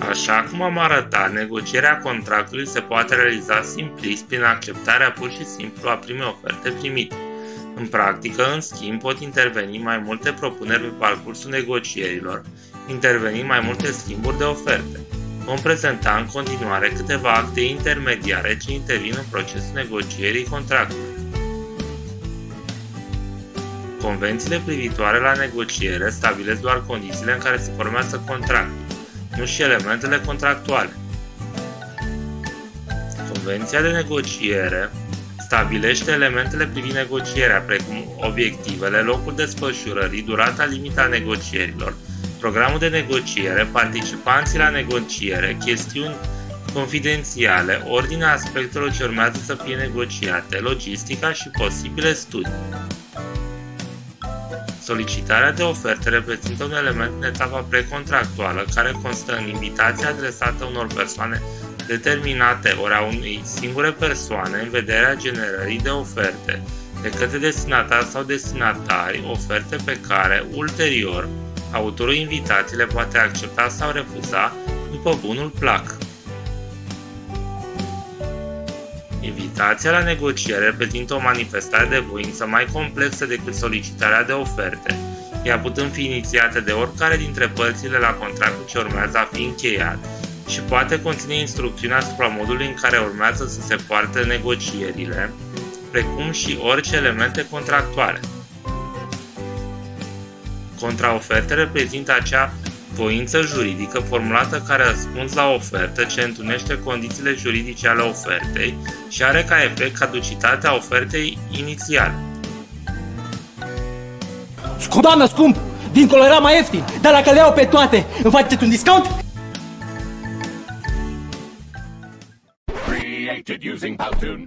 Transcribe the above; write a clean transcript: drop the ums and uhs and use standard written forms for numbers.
Așa cum am arătat, negocierea contractului se poate realiza simplist prin acceptarea pur și simplu a primei oferte primite. În practică, în schimb, pot interveni mai multe propuneri pe parcursul negocierilor, interveni mai multe schimburi de oferte. Vom prezenta în continuare câteva acte intermediare ce intervin în procesul negocierii contractului. Convențiile privitoare la negociere stabilesc doar condițiile în care se formează contractul, nu și elementele contractuale. Convenția de negociere stabilește elementele privind negocierea, precum obiectivele, locul desfășurării, durata limită a negocierilor, programul de negociere, participanții la negociere, chestiuni confidențiale, ordinea aspectelor ce urmează să fie negociate, logistica și posibile studii. Solicitarea de oferte reprezintă un element în etapa precontractuală care constă în invitația adresată unor persoane determinate ori a unei singure persoane în vederea generării de oferte de către destinatar sau destinatari, oferte pe care, ulterior, autorul invitației le poate accepta sau refuza după bunul plac. Invitația la negociere reprezintă o manifestare de voință mai complexă decât solicitarea de oferte, ea putând fi inițiată de oricare dintre părțile la contractul ce urmează a fi încheiat și poate conține instrucțiuni asupra modului în care urmează să se poarte negocierile, precum și orice elemente contractuale. Contraoferte reprezintă acea voință juridică formulată ca răspuns la ofertă ce întrunește condițiile juridice ale ofertei și are ca efect caducitatea ofertei inițiale. Doamnă, scump! Dincolo era mai ieftin, dar dacă le iau pe toate, îmi faceți un discount? Created using Powtoon.